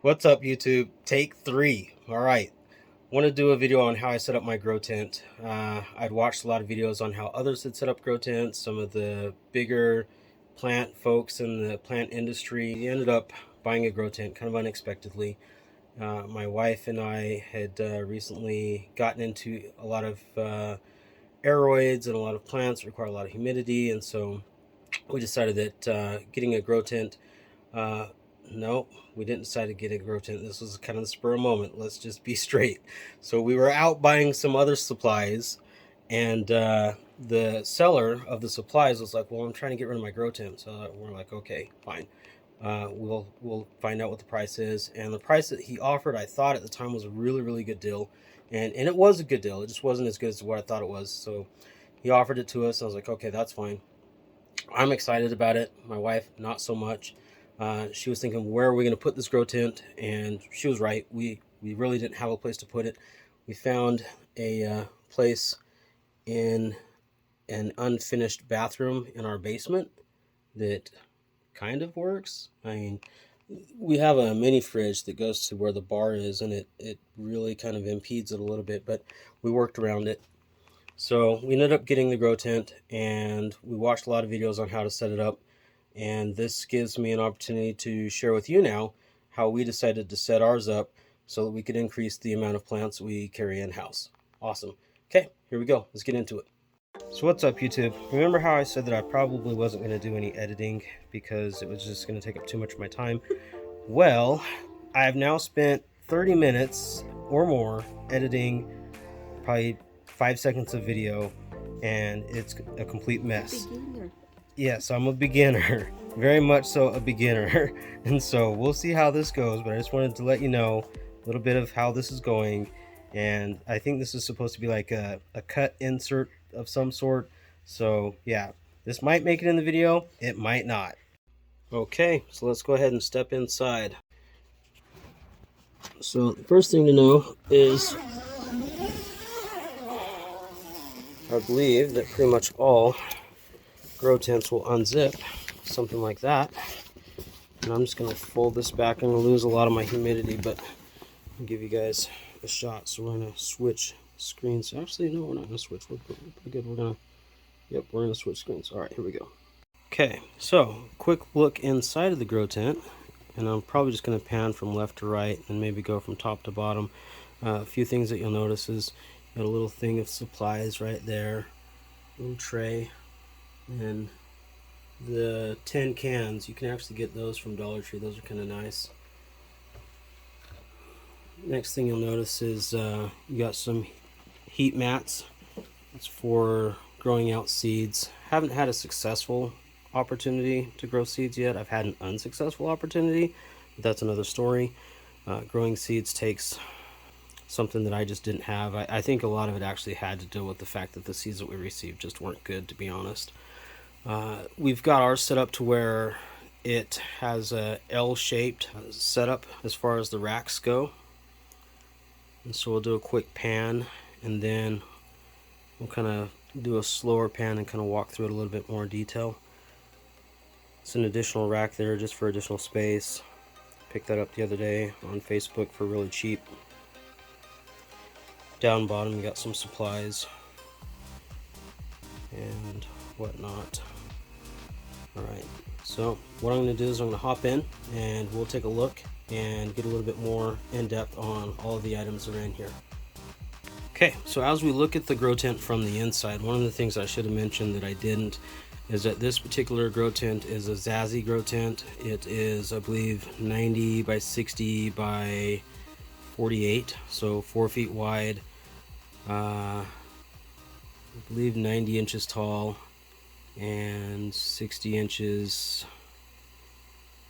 What's up, YouTube? Take 3. All right. Want to do a video on how I set up my grow tent. I'd watched a lot of videos on how others had set up grow tents. Some of the bigger plant folks in the plant industry ended up buying a grow tent kind of unexpectedly. My wife and I had recently gotten into a lot of aroids, and a lot of plants require a lot of humidity, and so we decided that getting a grow tent no, we didn't decide to get a grow tent. This was kind of the spur of the moment. Let's just be straight. So we were out buying some other supplies, and the seller of the supplies was like, "Well, I'm trying to get rid of my grow tent." So we're like, "Okay, fine. We'll find out what the price is." And the price that he offered, I thought at the time, was a really good deal, and it was a good deal. It just wasn't as good as what I thought it was. So he offered it to us. I was like, "Okay, that's fine." I'm excited about it. My wife, not so much. She was thinking, where are we going to put this grow tent? And she was right. We really didn't have a place to put it. We found a place in an unfinished bathroom in our basement that kind of works. I mean, we have a mini fridge that goes to where the bar is, and it really kind of impedes it a little bit, but we worked around it. So we ended up getting the grow tent, and we watched a lot of videos on how to set it up. And this gives me an opportunity to share with you now how we decided to set ours up so that we could increase the amount of plants we carry in-house. Awesome. Okay, here we go. Let's get into it. So what's up, YouTube? Remember how I said that I probably wasn't going to do any editing because it was just going to take up too much of my time? Well, I've now spent 30 minutes or more editing probably 5 seconds of video, and it's a complete mess. Yes, I'm a beginner. Very much so a beginner. And so we'll see how this goes, but I just wanted to let you know a little bit of how this is going. And I think this is supposed to be like a cut insert of some sort. So yeah, this might make it in the video. It might not. Okay, so let's go ahead and step inside. So the first thing to know is I believe that pretty much all grow tents will unzip, something like that. And I'm just going to fold this back. I'm going to lose a lot of my humidity, but I'll give you guys a shot. So we're going to switch screens. Actually, no, we're not going to switch. We're pretty good. We're going to switch screens. All right, here we go. Okay, so quick look inside of the grow tent. And I'm probably just going to pan from left to right and maybe go from top to bottom. A few things that you'll notice is got a little thing of supplies right there, little tray, and the tin cans. You can actually get those from Dollar Tree. Those are kind of nice. Next thing you'll notice is you got some heat mats. It's for growing out seeds. Haven't had a successful opportunity to grow seeds yet. I've had an unsuccessful opportunity, but that's another story. Growing seeds takes something that I just didn't have. I think a lot of it actually had to do with the fact that the seeds that we received just weren't good, to be honest. We've got ours set up to where it has a L-shaped setup as far as the racks go. And so we'll do a quick pan, and then we'll kind of do a slower pan and kind of walk through it a little bit more detail. It's an additional rack there just for additional space. Picked that up the other day on Facebook for really cheap. Down bottom you got some supplies and whatnot. Alright, so what I'm going to do is I'm going to hop in and we'll take a look and get a little bit more in depth on all of the items that are in here. Okay, so as we look at the grow tent from the inside, one of the things I should have mentioned that I didn't is that this particular grow tent is a Zazzy grow tent. It is, I believe, 90 by 60 by 48, so 4 feet wide. I believe 90 inches tall and 60 inches,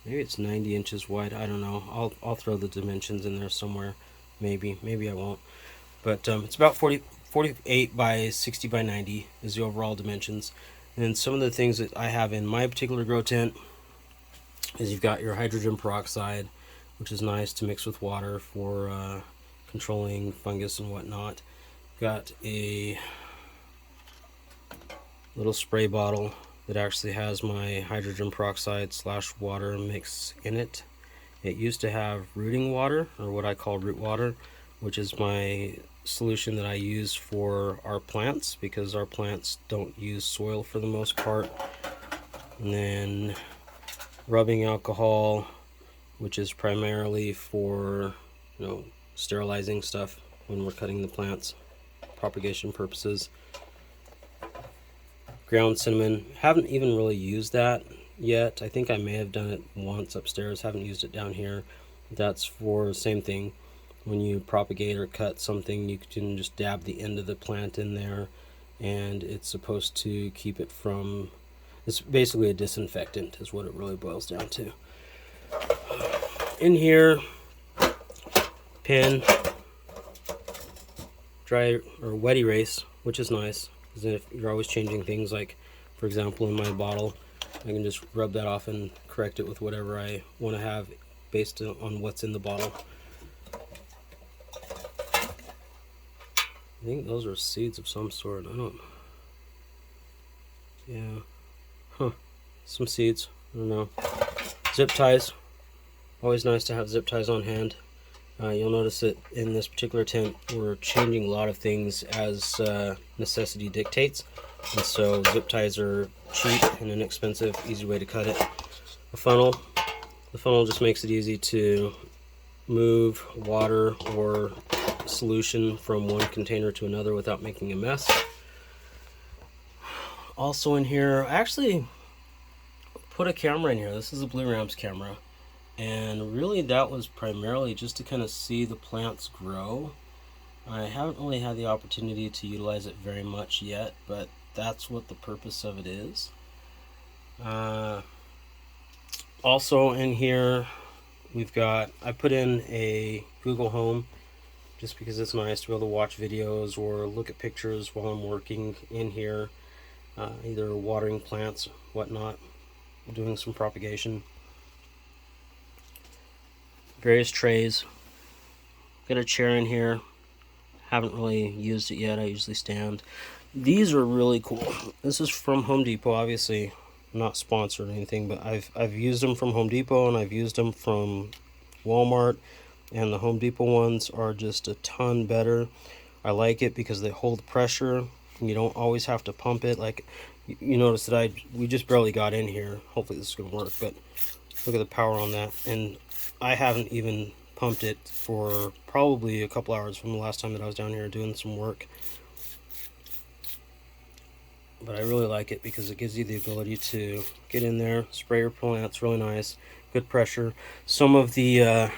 maybe it's 90 inches wide. I don't know. I'll throw the dimensions in there somewhere. Maybe I won't. But it's about 48 by 60 by 90 is the overall dimensions. And some of the things that I have in my particular grow tent is you've got your hydrogen peroxide, which is nice to mix with water for controlling fungus and whatnot. Got a little spray bottle that actually has my hydrogen peroxide / water mix in it. It used to have rooting water, or what I call root water, which is my solution that I use for our plants, because our plants don't use soil for the most part. And then rubbing alcohol, which is primarily for, sterilizing stuff when we're cutting the plants, propagation purposes. Ground cinnamon, haven't even really used that yet. I think I may have done it once upstairs, haven't used it down here. That's for the same thing. When you propagate or cut something, you can just dab the end of the plant in there, and it's supposed to keep it from, it's basically a disinfectant is what it really boils down to. In here, pen, dry or wet erase, which is nice, because if you're always changing things, like for example in my bottle, I can just rub that off and correct it with whatever I want to have based on what's in the bottle. I think those are seeds of some sort. I don't. Yeah. Huh. Some seeds. I don't know. Zip ties. Always nice to have zip ties on hand. You'll notice that in this particular tent, we're changing a lot of things as necessity dictates. And so zip ties are cheap and inexpensive, easy way to cut it. A funnel. The funnel just makes it easy to move water or solution from one container to another without making a mess. Also in here, I actually put a camera in here. This is a Blue Rams camera, and really that was primarily just to kind of see the plants grow. I haven't really had the opportunity to utilize it very much yet, but that's what the purpose of it is. Also in here we've got, I put in a Google Home just because it's nice to be able to watch videos or look at pictures while I'm working in here, either watering plants, whatnot, doing some propagation. Various trays. Got a chair in here. Haven't really used it yet. I usually stand. These are really cool. This is from Home Depot, obviously not sponsored or anything, but I've used them from Home Depot and I've used them from Walmart. And the Home Depot ones are just a ton better. I like it because they hold pressure. You don't always have to pump it. Like you notice that we just barely got in here. Hopefully this is going to work, but look at the power on that. And I haven't even pumped it for probably a couple hours from the last time that I was down here doing some work. But I really like it because it gives you the ability to get in there, spray your plants really nice, good pressure. Some of the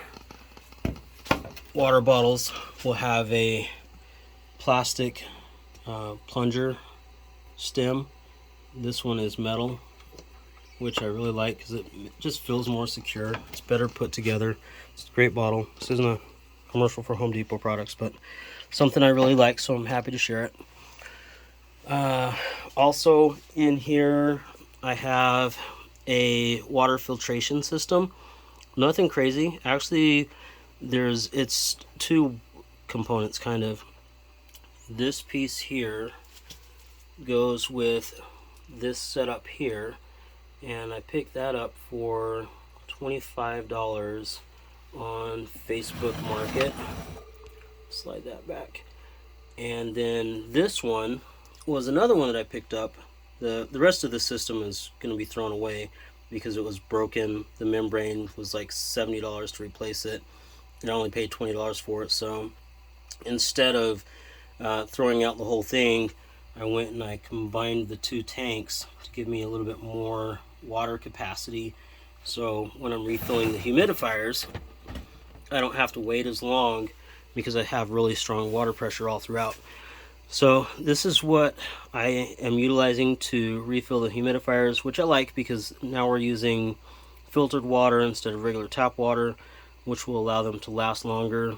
water bottles will have a plastic plunger stem. This one is metal, which I really like because it just feels more secure. It's better put together. It's a great bottle. This isn't a commercial for Home Depot products, but something I really like, so I'm happy to share it. Also in here I have a water filtration system. Nothing crazy. Actually, it's two components kind of. This piece here goes with this setup here, and I picked that up for $25 on Facebook Market. Slide that back. And then this one was another one that I picked up. The rest of the system is going to be thrown away because it was broken. The membrane was like $70 to replace it, and I only paid $20 for it. So instead of throwing out the whole thing, I went and I combined the two tanks to give me a little bit more water capacity. So when I'm refilling the humidifiers, I don't have to wait as long because I have really strong water pressure all throughout. So this is what I am utilizing to refill the humidifiers, which I like because now we're using filtered water instead of regular tap water, which will allow them to last longer.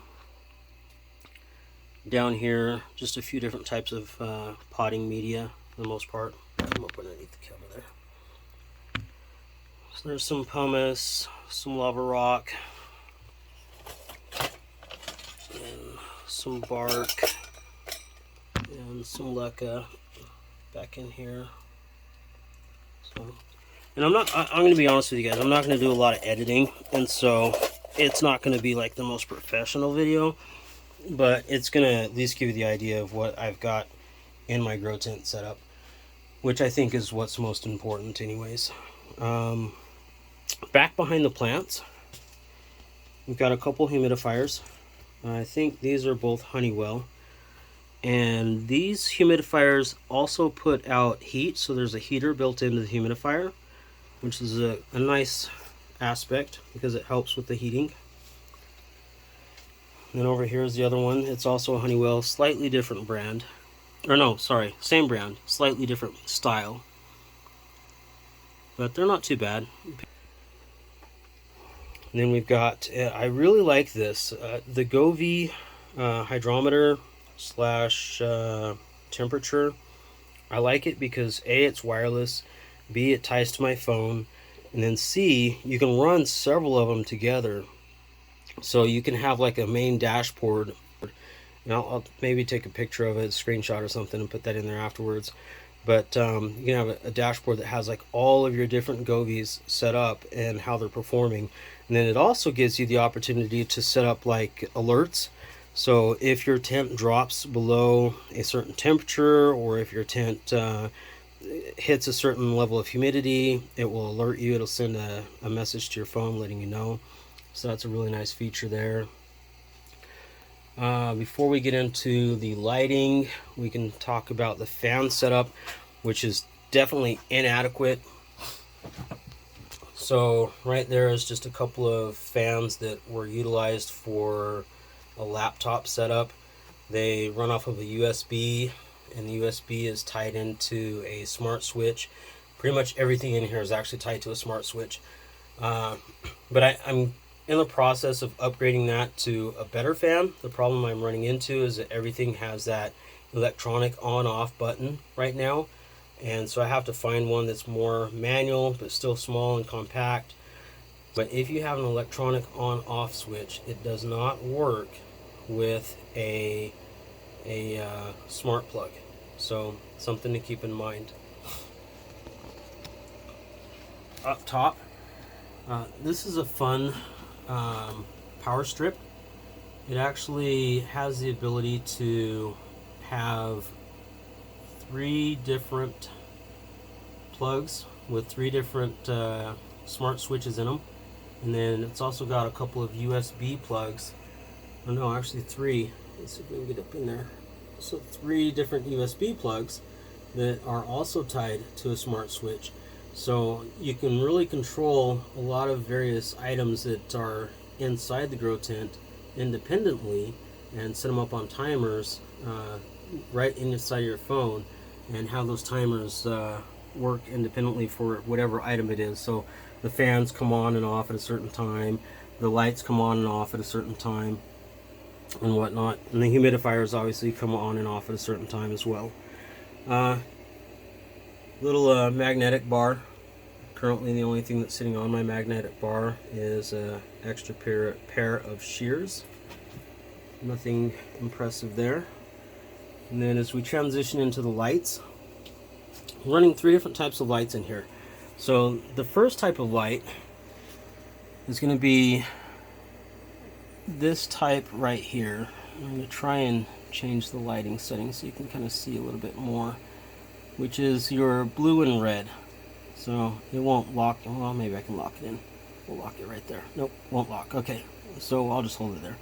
Down here, just a few different types of potting media for the most part. I'm up underneath the cover there. So there's some pumice, some lava rock, and some bark, and some leca back in here. So, and I'm going to be honest with you guys, I'm not going to do a lot of editing, and so it's not going to be like the most professional video, but it's going to at least give you the idea of what I've got in my grow tent setup, which I think is what's most important anyways. Back behind the plants, we've got a couple humidifiers. I think these are both Honeywell. And these humidifiers also put out heat, so there's a heater built into the humidifier, which is a nice aspect because it helps with the heating. And then over here is the other one. It's also a Honeywell, slightly different brand. Or no, sorry, same brand, slightly different style. But they're not too bad. And then we've got, I really like this, the Govee hydrometer slash temperature. I like it because A, it's wireless, B, it ties to my phone, and then C, you can run several of them together. So you can have like a main dashboard, and I'll maybe take a picture of it, a screenshot or something, and put that in there afterwards. But you can have a dashboard that has like all of your different Govees set up and how they're performing. And then it also gives you the opportunity to set up like alerts. So if your tent drops below a certain temperature, or if your tent hits a certain level of humidity, it will alert you. It'll send a message to your phone letting you know. So that's a really nice feature there. Before we get into the lighting, we can talk about the fan setup, which is definitely inadequate. So right there is just a couple of fans that were utilized for a laptop setup. They run off of a USB, and the USB is tied into a smart switch. Pretty much everything in here is actually tied to a smart switch. But I'm in the process of upgrading that to a better fan. The problem I'm running into is that everything has that electronic on-off button right now, and so I have to find one that's more manual but still small and compact. But if you have an electronic on-off switch, it does not work with a smart plug. So something to keep in mind. Up top, this is a fun power strip. It actually has the ability to have 3 different plugs with 3 different smart switches in them, and then it's also got a couple of USB plugs. Oh no, actually 3. Let's see if we can get up in there. So 3 different USB plugs that are also tied to a smart switch. So you can really control a lot of various items that are inside the grow tent independently and set them up on timers right inside your phone, and have those timers work independently for whatever item it is. So the fans come on and off at a certain time, the lights come on and off at a certain time, and whatnot. And the humidifiers obviously come on and off at a certain time as well. Little magnetic bar. Currently the only thing that's sitting on my magnetic bar is an extra pair of shears. Nothing impressive there. And then as we transition into the lights, I'm running 3 different types of lights in here. So the first type of light is going to be this type right here. I'm going to try and change the lighting settings so you can kind of see a little bit more, which is your blue and red. So it won't lock. Well, maybe I can lock it in. We'll lock it right there. Nope, won't lock. Okay, so I'll just hold it there.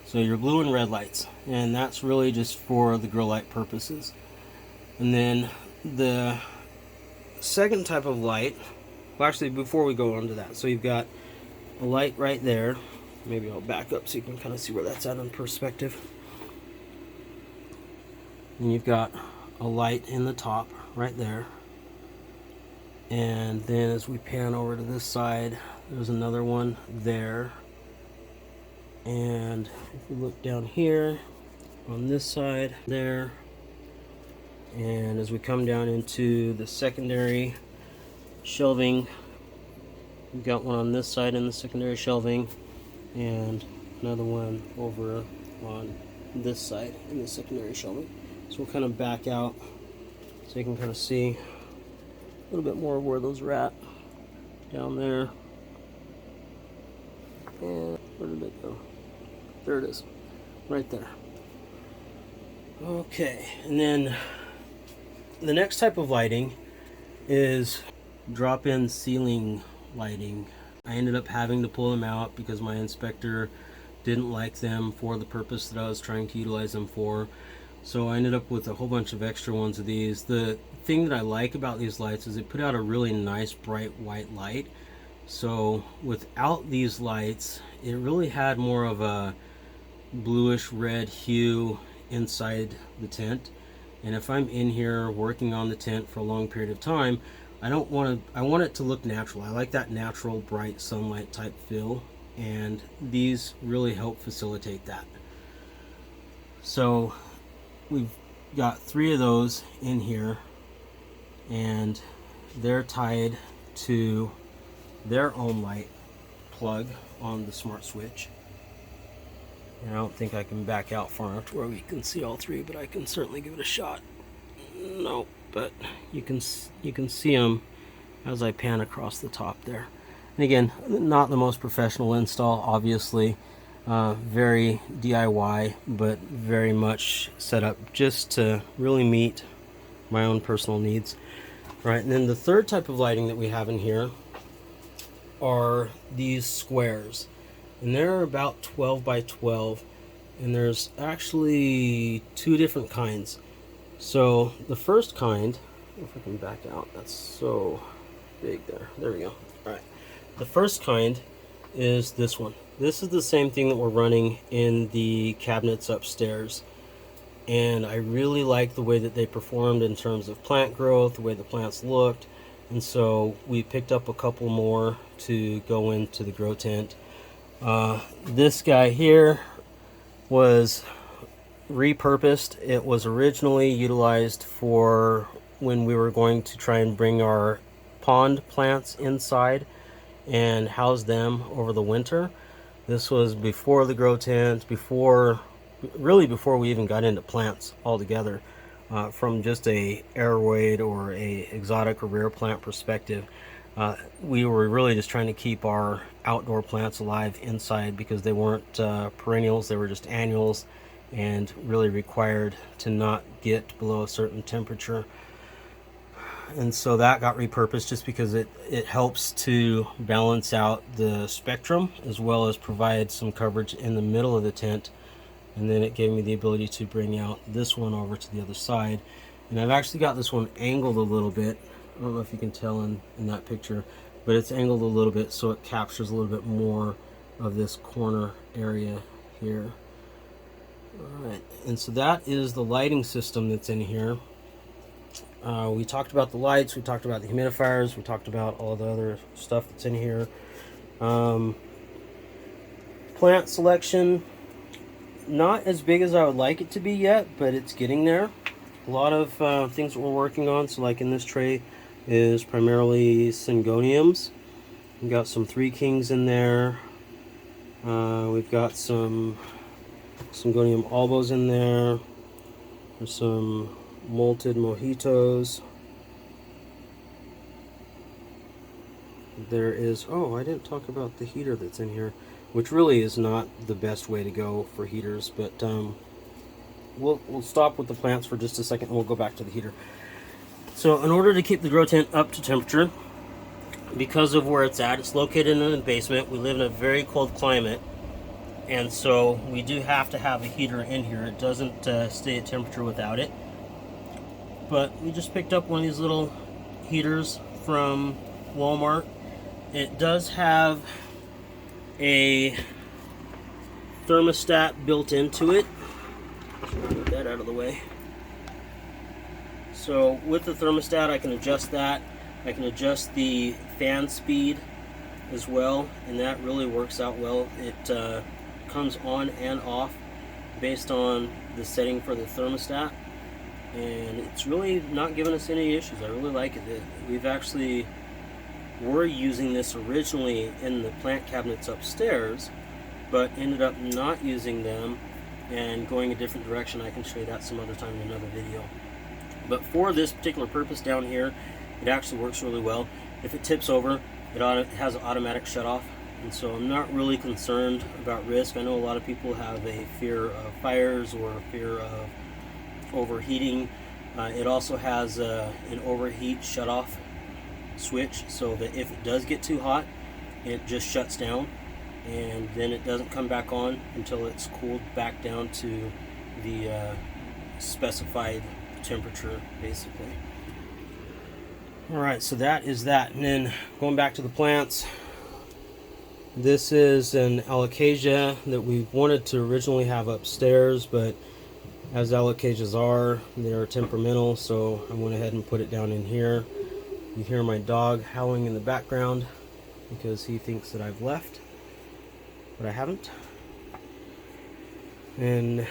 So your blue and red lights, and that's really just for the grow light purposes. And then the second type of light, well actually before we go on to that, so you've got a light right there. Maybe I'll back up so you can kind of see where that's at in perspective. And you've got a light in the top right there. And then as we pan over to this side, there's another one there. And if we look down here on this side there, and as we come down into the secondary shelving, we've got one on this side in the secondary shelving, and another one over on this side in the secondary shelving. So we'll kind of back out so you can kind of see a little bit more of where those are at down there. And where There it is, right there. Okay, and then the next type of lighting is drop-in ceiling lighting. I ended up having to pull them out because my inspector didn't like them for the purpose that I was trying to utilize them for. So I ended up with a whole bunch of extra ones of these. The thing that I like about these lights is they put out a really nice bright white light. So without these lights, it really had more of a bluish red hue inside the tent. And if I'm in here working on the tent for a long period of time, I want it to look natural. I like that natural bright sunlight type feel, and these really help facilitate that. So we've got 3 of those in here, and they're tied to their own light plug on the smart switch. And I don't think I can back out far enough to where we can see all 3, but I can certainly give it a shot. No, but you can see them as I pan across the top there. And again, not the most professional install, obviously. Very DIY, but very much set up just to really meet my own personal needs. Right, and then the third type of lighting that we have in here are these squares. And they're about 12 by 12, and there's actually 2 different kinds. So the first kind, if I can back out, that's so big there. There we go. All right. The first kind is this one. This is the same thing that we're running in the cabinets upstairs. And I really like the way that they performed in terms of plant growth, the way the plants looked. And so we picked up a couple more to go into the grow tent. This guy here was repurposed. It was originally utilized for when we were going to try and bring our pond plants inside and house them over the winter. This was before the grow tent, really before we even got into plants altogether. From just a Aroid or a exotic or rare plant perspective, we were really just trying to keep our outdoor plants alive inside because they weren't perennials, they were just annuals and really required to not get below a certain temperature. And so that got repurposed just because it helps to balance out the spectrum as well as provide some coverage in the middle of the tent. And then it gave me the ability to bring out this one over to the other side. And I've actually got this one angled a little bit. I don't know if you can tell in that picture, but it's angled a little bit so it captures a little bit more of this corner area here. Alright, and so that is the lighting system that's in here. We talked about the lights, we talked about the humidifiers, we talked about all the other stuff that's in here. Plant selection, not as big as I would like it to be yet, but it's getting there. A lot of things that we're working on. So like in this tray is primarily syngoniums. We've got some 3 kings in there. We've got some syngonium albos in there. There's some molted mojitos. There is, oh, I didn't talk about the heater that's in here, which really is not the best way to go for heaters, but we'll stop with the plants for just a second and we'll go back to the heater. So in order to keep the grow tent up to temperature, because of where it's at, it's located in the basement. We live in a very cold climate, and so we do have to have a heater in here. It doesn't stay at temperature without it. But we just picked up one of these little heaters from Walmart. It does have a thermostat built into it. Get that out of the way. So with the thermostat, I can adjust that. I can adjust the fan speed as well, and that really works out well. It comes on and off based on the setting for the thermostat, and it's really not giving us any issues. I really like it. We've actually were using this originally in the plant cabinets upstairs, but ended up not using them and going a different direction. I can show you that some other time in another video. But for this particular purpose down here, it actually works really well. If it tips over, it has an automatic shut off, and so I'm not really concerned about risk. I know a lot of people have a fear of fires or a fear of overheating. It also has an overheat shutoff switch, so that if it does get too hot, it just shuts down, and then it doesn't come back on until it's cooled back down to the specified temperature, basically. Alright, so that is that. And then going back to the plants, this is an alocasia that we wanted to originally have upstairs, but as alocasias are, they're temperamental, so I went ahead and put it down in here. You hear my dog howling in the background because he thinks that I've left, but I haven't. And a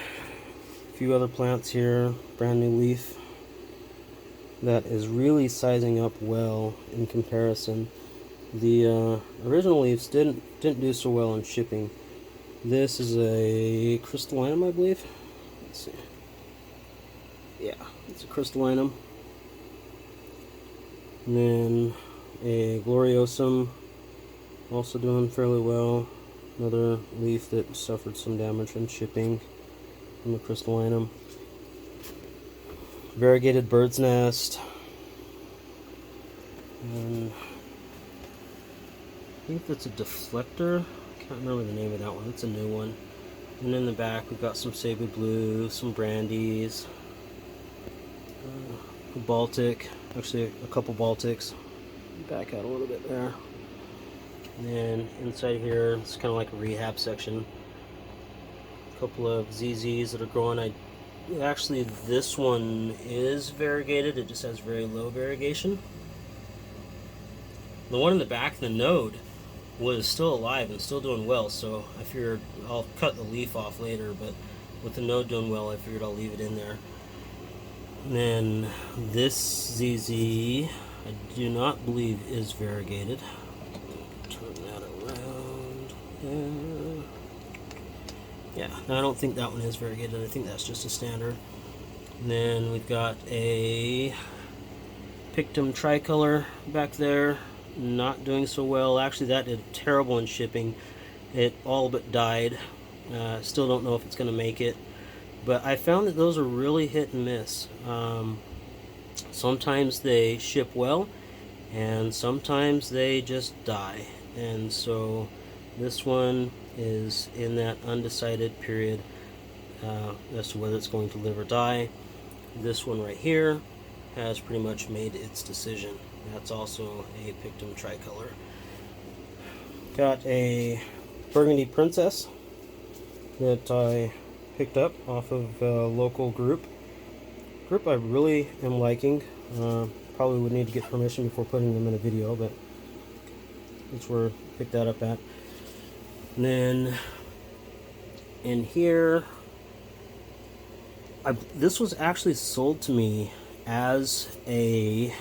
few other plants here, brand new leaf that is really sizing up well in comparison. The original leaves didn't do so well in shipping. This is a crystallinum, I believe. Let's see. Yeah, it's a crystallinum. And then a gloriosum, also doing fairly well. Another leaf that suffered some damage in shipping from the crystallinum. Variegated bird's nest. And I think that's a deflector. Can't remember the name of that one. It's a new one. And in the back we've got some Cebu blue, some brandies, a Baltic, actually a couple Baltics. Back out a little bit there. And then inside here it's kind of like a rehab section. A couple of ZZs that are growing. Actually, this one is variegated. It just has very low variegation. The one in the back, the node, was still alive and still doing well, so I figured I'll cut the leaf off later, but with the node doing well, I figured I'll leave it in there. And then this ZZ, I do not believe is variegated. Turn that around. Yeah, no, I don't think that one is variegated. I think that's just a standard. And then we've got a Pictum tricolor back there, not doing so well. Actually, that did terrible in shipping. It all but died. Still don't know if it's going to make it. But I found that those are really hit and miss. Sometimes they ship well, and sometimes they just die. And so this one is in that undecided period as to whether it's going to live or die. This one right here has pretty much made its decision. That's also a Pictum tricolor. Got a Burgundy Princess that I picked up off of a local group I really am liking. Probably would need to get permission before putting them in a video, but that's where I picked that up at. And then in here, this was actually sold to me as a,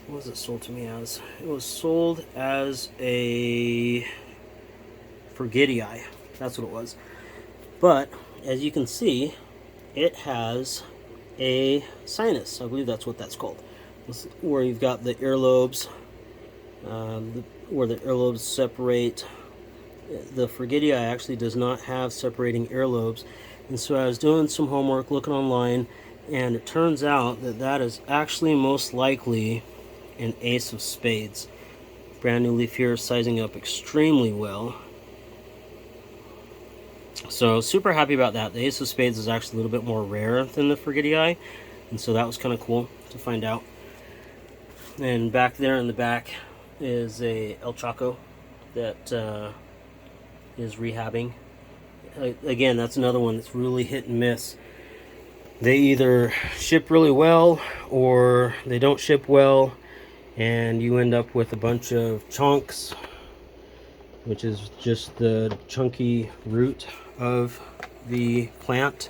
what was it sold to me as? It was sold as a Forgetii. That's what it was. But as you can see, it has a sinus. I believe that's what that's called. Where you've got the earlobes, where the earlobes separate. The Forgetii actually does not have separating earlobes. And so I was doing some homework, looking online, and it turns out that that is actually most likely an ace of spades. Brand new leaf here, sizing up extremely well. So super happy about that. The ace of spades is actually a little bit more rare than the Forgetii, and so that was kind of cool to find out. And back there in the back is a El Chaco that is rehabbing. Again, that's another one that's really hit and miss. They either ship really well or they don't ship well, and you end up with a bunch of chunks, which is just the chunky root of the plant,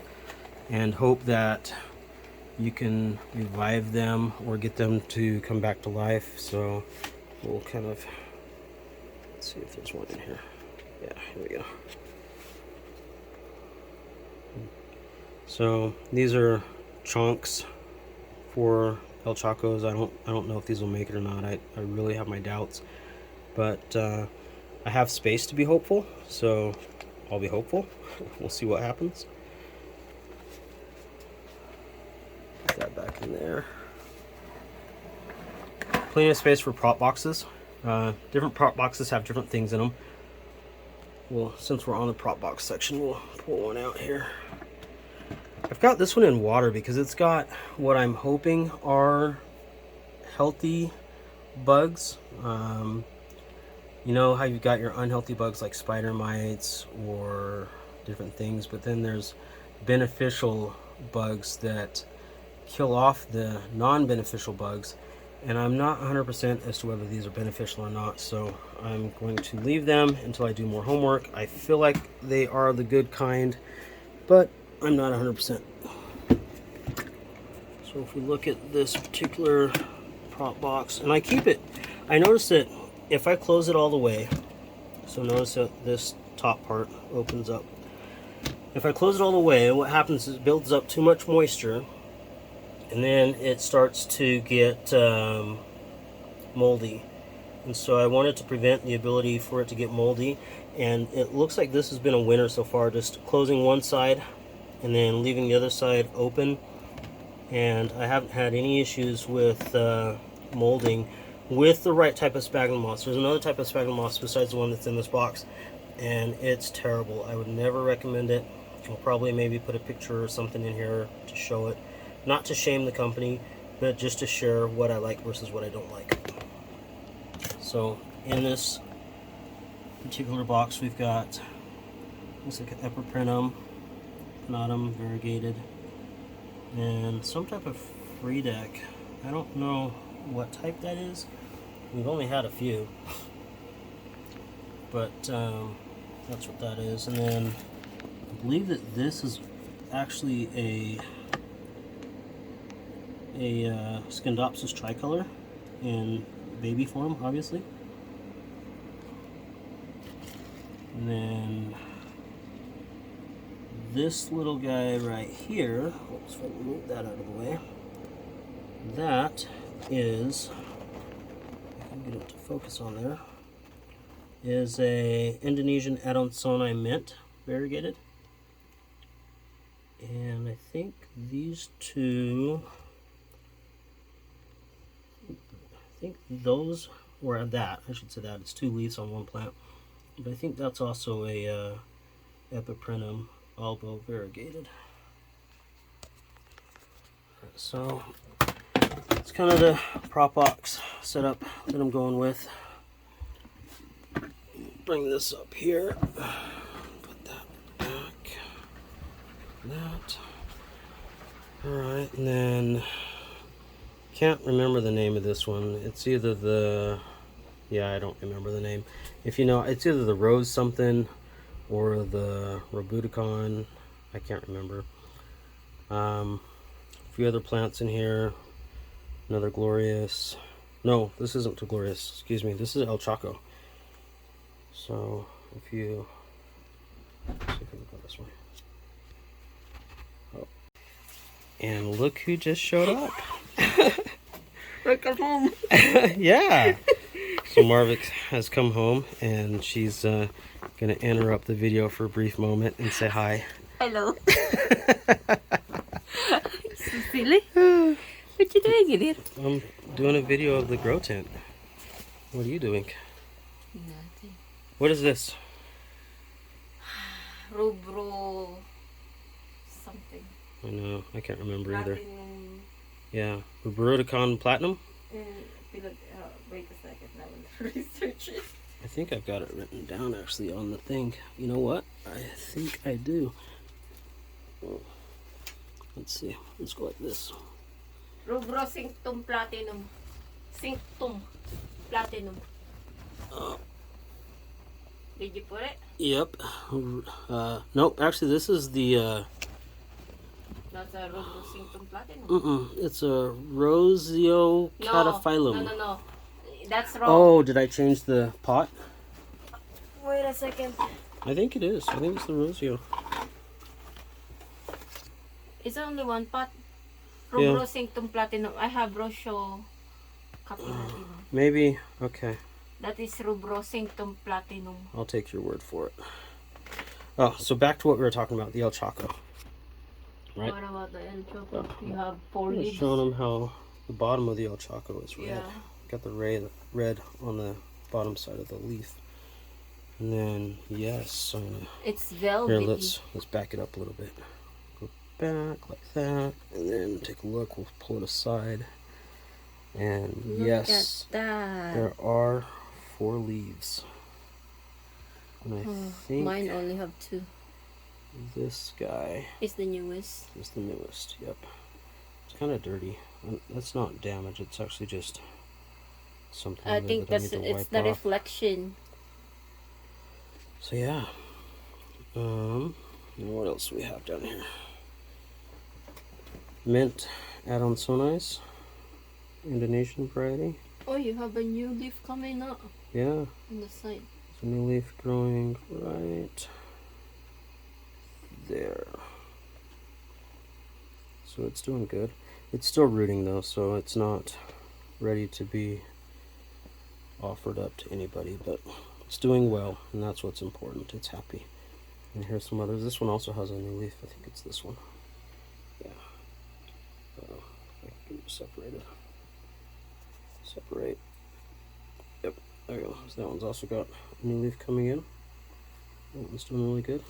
and hope that you can revive them or get them to come back to life. So we'll kind of, let's see if there's one in here. Yeah, here we go. So these are chunks for El Chacos. I don't know if these will make it or not. I really have my doubts. but I have space to be hopeful, so I'll be hopeful. We'll see what happens. Put that back in there. Plenty of space for prop boxes. Different prop boxes have different things in them. Well, since we're on the prop box section, we'll pull one out here. I've got this one in water because it's got what I'm hoping are healthy bugs. You know how you've got your unhealthy bugs like spider mites or different things, but then there's beneficial bugs that kill off the non-beneficial bugs, and I'm not 100% as to whether these are beneficial or not, so I'm going to leave them until I do more homework. I feel like they are the good kind, but I'm not 100%. So if we look at this particular prop box, and I keep it, I notice that if I close it all the way, so notice that this top part opens up. If I close it all the way, what happens is it builds up too much moisture, and then it starts to get moldy. And so I wanted to prevent the ability for it to get moldy, and it looks like this has been a winner so far, just closing one side and then leaving the other side open, and I haven't had any issues with molding with the right type of sphagnum moss. There's another type of sphagnum moss besides the one that's in this box, and it's terrible. I would never recommend it. I'll probably maybe put a picture or something in here to show it. Not to shame the company, but just to share what I like versus what I don't like. So in this particular box we've got, looks like an Epiprenum, Panatum, variegated, and some type of free deck. I don't know what type that is. We've only had a few, but that's what that is. And then I believe that this is actually a Scindopsis tricolor in baby form, obviously. And then this little guy right here, oops, if I can move that out of the way, that is, I can get it to focus on there, is a Indonesian Adansonii mint, variegated. And I think these two, I think those were that, I should say that, it's two leaves on one plant. But I think that's also a Epiprenum albo variegated. So it's kind of the prop box setup that I'm going with. Bring this up here. Put that back. That. Alright, and then can't remember the name of this one. It's either the, yeah, I don't remember the name. If you know, it's either the Rose something or the Robuticon. I can't remember. A few other plants in here. Another Glorious. No, this isn't the Glorious. Excuse me. This is El Chaco. So if you, let's see if we can go this way. Oh. And look who just showed up. Look at home. Yeah. So Marvick has come home, and she's going to interrupt the video for a brief moment and say hi. Hello. So silly. What you doing in it? I'm doing a video of the grow tent. What are you doing? Nothing. What is this? Rubro something. I know, I can't remember either. Platinum. Yeah, Robuticon Platinum? Wait a second, I will research it. I think I've got it written down actually on the thing. You know what? I think I do. Let's see. Let's go like this. Rubro Cinctum Platinum. Cinctum Platinum. Did you put it? Yep. Nope, actually this is the... That's a Rubro Cinctum Platinum. It's a Rosio cataphyllum. No. That's wrong. Oh, did I change the pot? Wait a second. I think it is. I think it's the Rosio. It's only one pot. Yeah. Rubro Cinctum Platinum. I have Rosio Capulatinum. Maybe. Okay. That is rubrosynctum platinum. I'll take your word for it. Oh, so back to what we were talking about, the El Chaco. Right? What about the El Choco? You have 4 I'm leaves. just showing them how the bottom of the El Chaco is red. Yeah. Got the red on the bottom side of the leaf. And then, yes, I'm gonna... It's Here, velvety. let's back it up a little bit. Go back like that, and then take a look. We'll pull it aside. And Look yes, at that. there are 4 leaves. And I think Mine only have 2. this guy It's the newest. is the newest. Yep. It's kind of dirty. That's not damage. It's actually just something. I think that I need to it's wipe the off. reflection. So yeah. And what else do we have down here? Mint add-on so nice. Indonesian variety. Oh, you have a new leaf coming up Yeah. on the side. It's a new leaf growing right there. So it's doing good. It's still rooting though, so it's not ready to be offered up to anybody, but it's doing well, and that's what's important. It's happy. And here's some others. This one also has a new leaf. I think it's this one. Yeah. I can separate it. Separate. Yep. There you go. So that one's also got a new leaf coming in. That one's doing really good.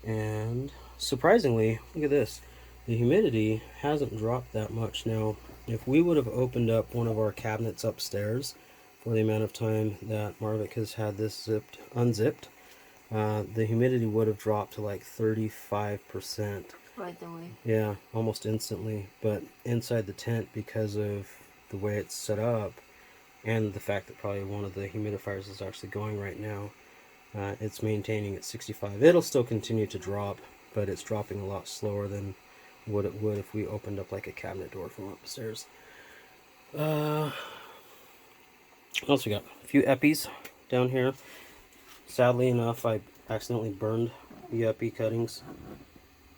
And surprisingly, look at this. The humidity hasn't dropped that much. Now, if we would have opened up one of our cabinets upstairs for the amount of time that Marvick has had this unzipped, the humidity would have dropped to like 35%. Right away. Yeah, almost instantly. But inside the tent, because of the way it's set up, and the fact that probably one of the humidifiers is actually going right now, it's maintaining at 65. It'll still continue to drop, but it's dropping a lot slower than what it would if we opened up like a cabinet door from upstairs. What else we got? A few Epis down here. Sadly enough, I accidentally burned the Epi cuttings.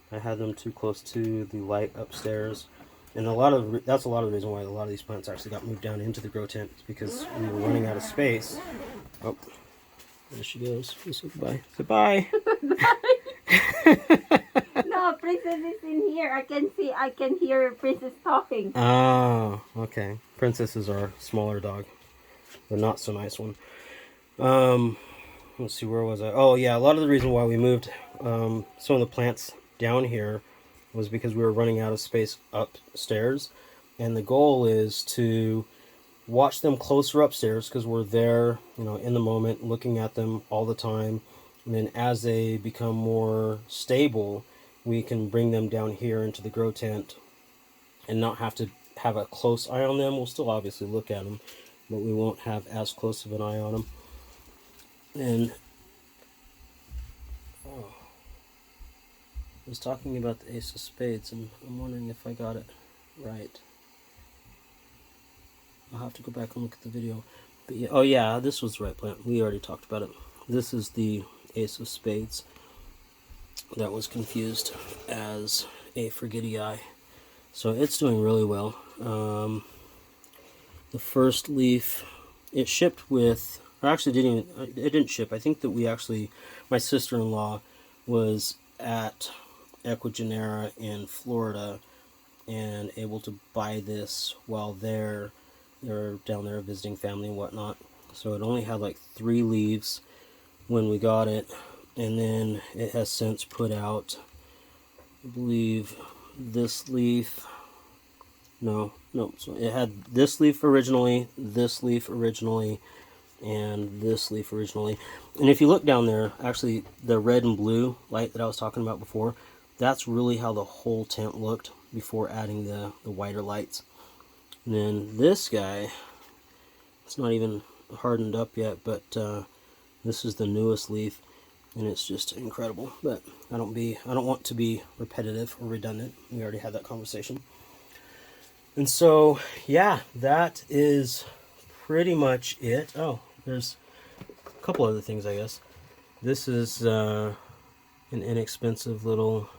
I had them too close to the light upstairs, and that's a lot of the reason why a lot of these plants actually got moved down into the grow tent, is because we were running out of space. Oh, there she goes. Say goodbye. Goodbye. No, Princess is in here. I can hear Princess talking. Oh, okay. Princess is our smaller dog, the not so nice one. Let's see, where was I? Oh yeah, a lot of the reason why we moved some of the plants down here was because we were running out of space upstairs, and the goal is to watch them closer upstairs because we're there, in the moment, looking at them all the time, and then as they become more stable, we can bring them down here into the grow tent and not have to have a close eye on them. We'll still obviously look at them, but we won't have as close of an eye on them. And I was talking about the Ace of Spades, and I'm wondering if I got it right. I'll have to go back and look at the video. But yeah, oh yeah, this was the right plant. We already talked about it. This is the Ace of Spades that was confused as a Forgetii. So it's doing really well. The first leaf, it shipped with, or actually it didn't ship. I think that my sister-in-law was at Equigenera in Florida and able to buy this while they're down there visiting family and whatnot. So it only had like 3 leaves when we got it, and then it has since put out, I believe, this leaf. No, so it had this leaf originally, and this leaf originally. And if you look down there, actually the red and blue light that I was talking about before, that's really how the whole tent looked before adding the whiter lights. And then this guy, it's not even hardened up yet, but this is the newest leaf, and it's just incredible. But I don't want to be repetitive or redundant. We already had that conversation. And so, yeah, that is pretty much it. Oh, there's a couple other things, I guess. This is an inexpensive little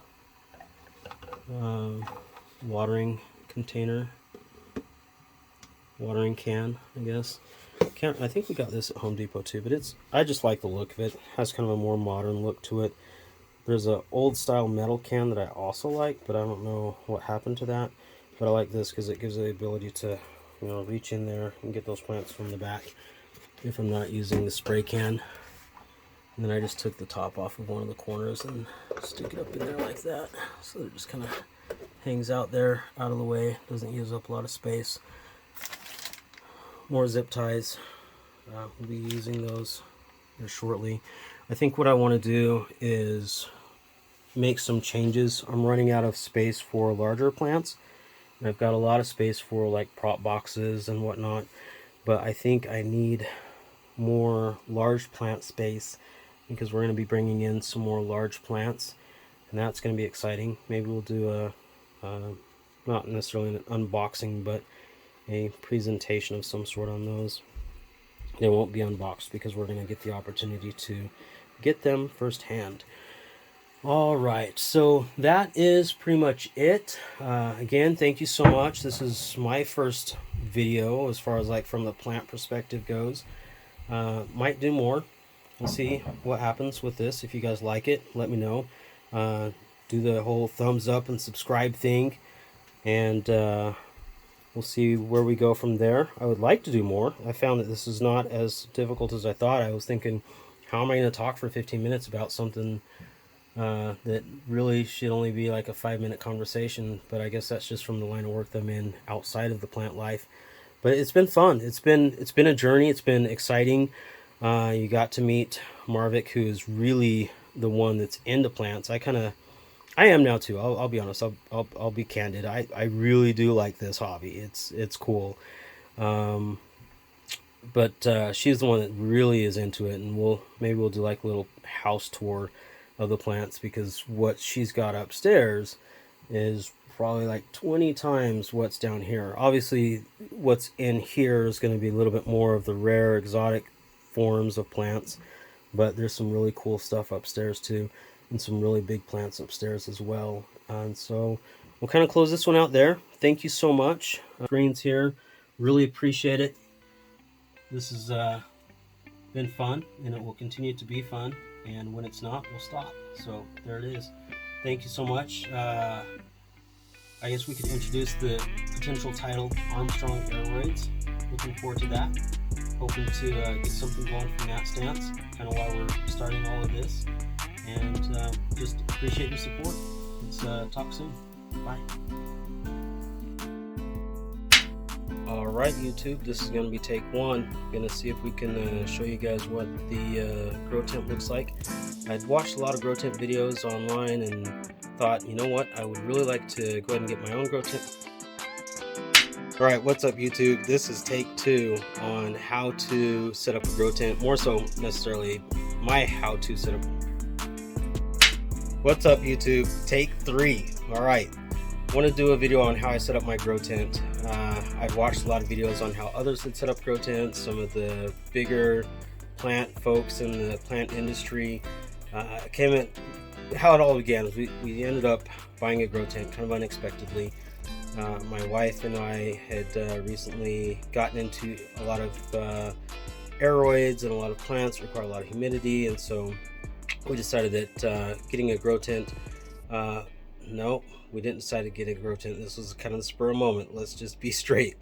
watering container, watering can, I guess. I think we got this at Home Depot too, but I just like the look of it. It has kind of a more modern look to it. There's a old style metal can that I also like, but I don't know what happened to that. But I like this because it gives the ability to, you know, reach in there and get those plants from the back if I'm not using the spray can. And then I just took the top off of one of the corners and stick it up in there like that. So it just kind of hangs out there, out of the way, doesn't use up a lot of space. More zip ties. We'll be using those here shortly. I think what I want to do is make some changes. I'm running out of space for larger plants. And I've got a lot of space for like prop boxes and whatnot, but I think I need more large plant space because we're going to be bringing in some more large plants, and that's going to be exciting. Maybe we'll do not necessarily an unboxing, but a presentation of some sort on those. They won't be unboxed because we're going to get the opportunity to get them firsthand. All right, so that is pretty much it. Again, thank you so much. This is my first video as far as like from the plant perspective goes. Might do more. We'll see what happens with this. If you guys like it, let me know. Do the whole thumbs up and subscribe thing, and we'll see where we go from there. I would like to do more. I found that this is not as difficult as I thought. I was thinking, how am I going to talk for 15 minutes about something that really should only be like a 5-minute conversation? But I guess that's just from the line of work that I'm in outside of the plant life. But it's been fun. It's been a journey. It's been exciting. You got to meet Marvick, who is really the one that's into plants. I am now too. I'll be honest. I'll be candid. I really do like this hobby. It's cool. But she's the one that really is into it, and maybe we'll do like a little house tour of the plants, because what she's got upstairs is probably like 20 times what's down here. Obviously, what's in here is going to be a little bit more of the rare exotic forms of plants, but there's some really cool stuff upstairs too, and some really big plants upstairs as well. And so we'll kind of close this one out there. Thank you so much. Greens here, really appreciate it. This has been fun, and it will continue to be fun, and when it's not, we'll stop. So there it is. Thank you so much. I guess we could introduce the potential title, Armstrong Aroids. Looking forward to that. Hoping to get something going from that stance, kind of while we're starting all of this. And just appreciate your support. Let's talk soon. Bye. Alright, YouTube, this is going to be take one. I'm going to see if we can show you guys what the grow tent looks like. I'd watched a lot of grow tent videos online and thought, you know what, I would really like to go ahead and get my own grow tent. Alright, what's up, YouTube? This is take two on how to set up a grow tent. More so necessarily my how to set up. What's up, YouTube? Take three. Alright, I want to do a video on how I set up my grow tent. I've watched a lot of videos on how others had set up grow tents, some of the bigger plant folks in the plant industry. How it all began was we ended up buying a grow tent kind of unexpectedly. My wife and I had recently gotten into a lot of aroids, and a lot of plants require a lot of humidity, and so we decided that getting a grow tent, no, we didn't decide to get a grow tent. This was kind of the spur of the moment. Let's just be straight.